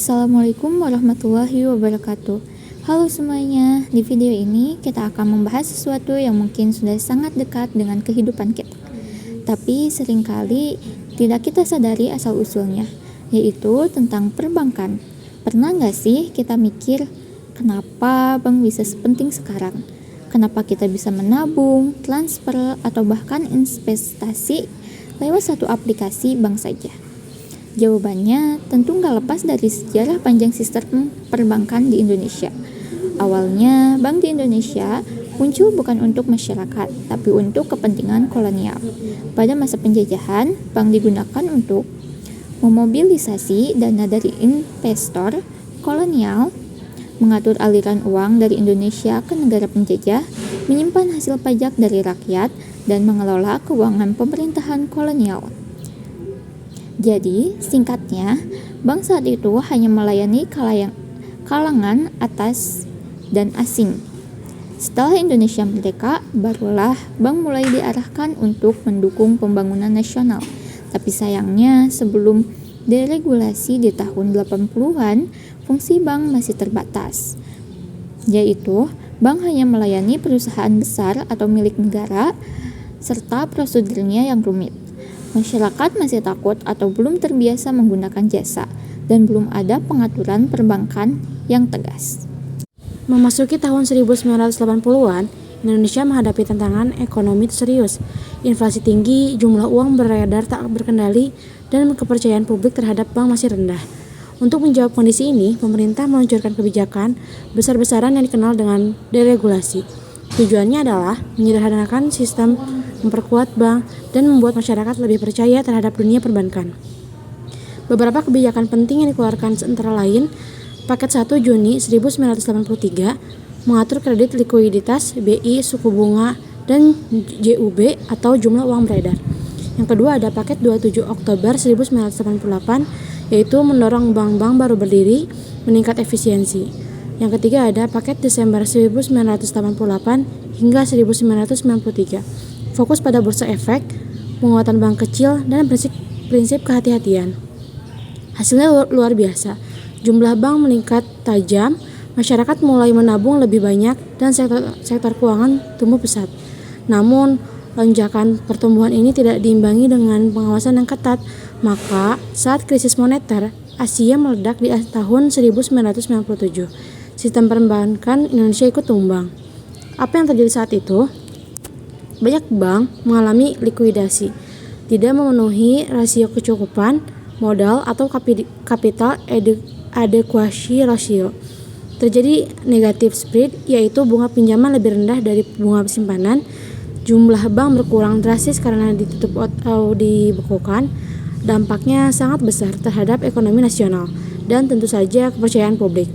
Assalamualaikum warahmatullahi wabarakatuh. Halo semuanya, di video ini kita akan membahas sesuatu yang mungkin sudah sangat dekat dengan kehidupan kita, tapi seringkali tidak kita sadari asal-usulnya, yaitu tentang perbankan. Pernah nggak sih kita mikir, kenapa bank bisa sepenting sekarang? Kenapa kita bisa menabung, transfer, atau bahkan investasi lewat satu aplikasi bank saja? Jawabannya tentu nggak lepas dari sejarah panjang sistem perbankan di Indonesia. Awalnya, bank di Indonesia muncul bukan untuk masyarakat, tapi untuk kepentingan kolonial. Pada masa penjajahan, bank digunakan untuk memobilisasi dana dari investor kolonial, mengatur aliran uang dari Indonesia ke negara penjajah, menyimpan hasil pajak dari rakyat, dan mengelola keuangan pemerintahan kolonial. Jadi, singkatnya, bank saat itu hanya melayani kalangan atas dan asing. Setelah Indonesia merdeka, barulah bank mulai diarahkan untuk mendukung pembangunan nasional. Tapi sayangnya, sebelum deregulasi di tahun 80-an, fungsi bank masih terbatas. Yaitu, bank hanya melayani perusahaan besar atau milik negara, serta prosedurnya yang rumit. Masyarakat masih takut atau belum terbiasa menggunakan jasa, dan belum ada pengaturan perbankan yang tegas. Memasuki tahun 1980-an, Indonesia menghadapi tantangan ekonomi serius. Inflasi tinggi, jumlah uang beredar tak berkendali, dan kepercayaan publik terhadap bank masih rendah. Untuk menjawab kondisi ini, pemerintah meluncurkan kebijakan besar-besaran yang dikenal dengan deregulasi. Tujuannya adalah menyederhanakan sistem, memperkuat bank, dan membuat masyarakat lebih percaya terhadap dunia perbankan. Beberapa kebijakan penting yang dikeluarkan antara lain, Paket 1 Juni 1983 mengatur kredit likuiditas, BI, suku bunga, dan JUB atau jumlah uang beredar. Yang kedua ada Paket 27 Oktober 1988 yaitu mendorong bank-bank baru berdiri, meningkat efisiensi. Yang ketiga ada Paket Desember 1988 hingga 1993. Fokus pada bursa efek, penguatan bank kecil, dan prinsip kehati-hatian. Hasilnya luar biasa. Jumlah bank meningkat tajam, masyarakat mulai menabung lebih banyak, dan sektor keuangan tumbuh pesat. Namun, lonjakan pertumbuhan ini tidak diimbangi dengan pengawasan yang ketat. Maka, saat krisis moneter, Asia meledak di tahun 1997. Sistem perbankan Indonesia ikut tumbang. Apa yang terjadi saat itu? Banyak bank mengalami likuidasi, tidak memenuhi rasio kecukupan modal atau capital adequacy ratio. Terjadi negative spread, yaitu bunga pinjaman lebih rendah dari bunga simpanan. Jumlah bank berkurang drastis karena ditutup atau dibekukan. Dampaknya sangat besar terhadap ekonomi nasional dan tentu saja kepercayaan publik.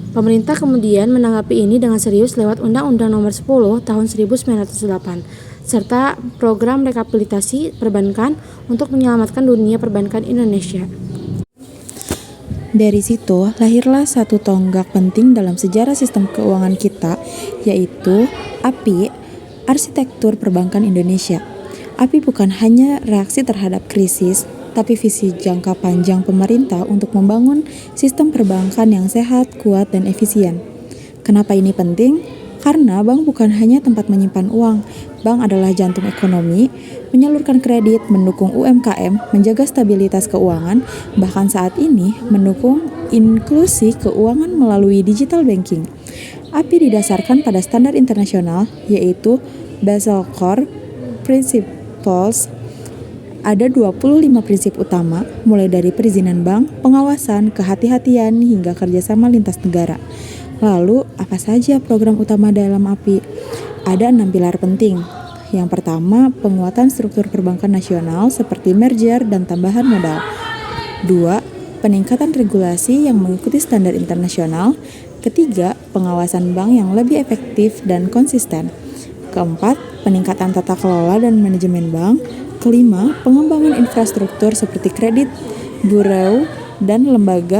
Pemerintah kemudian menanggapi ini dengan serius lewat Undang-Undang Nomor 10 Tahun 1908 serta program rekapitulasi perbankan untuk menyelamatkan dunia perbankan Indonesia. Dari situ lahirlah satu tonggak penting dalam sejarah sistem keuangan kita, yaitu API, Arsitektur Perbankan Indonesia. API bukan hanya reaksi terhadap krisis, tapi visi jangka panjang pemerintah untuk membangun sistem perbankan yang sehat, kuat, dan efisien. Kenapa ini penting? Karena bank bukan hanya tempat menyimpan uang, bank adalah jantung ekonomi, menyalurkan kredit, mendukung UMKM, menjaga stabilitas keuangan, bahkan saat ini mendukung inklusi keuangan melalui digital banking. API didasarkan pada standar internasional, yaitu Basel Core Principles. Ada 25 prinsip utama, mulai dari perizinan bank, pengawasan, kehati-hatian, hingga kerjasama lintas negara. Lalu, apa saja program utama dalam API? Ada 6 pilar penting. Yang pertama, penguatan struktur perbankan nasional seperti merger dan tambahan modal. 2. Peningkatan regulasi yang mengikuti standar internasional. Ketiga, pengawasan bank yang lebih efektif dan konsisten. Keempat, peningkatan tata kelola dan manajemen bank. Kelima, pengembangan infrastruktur seperti kredit, bureau, dan lembaga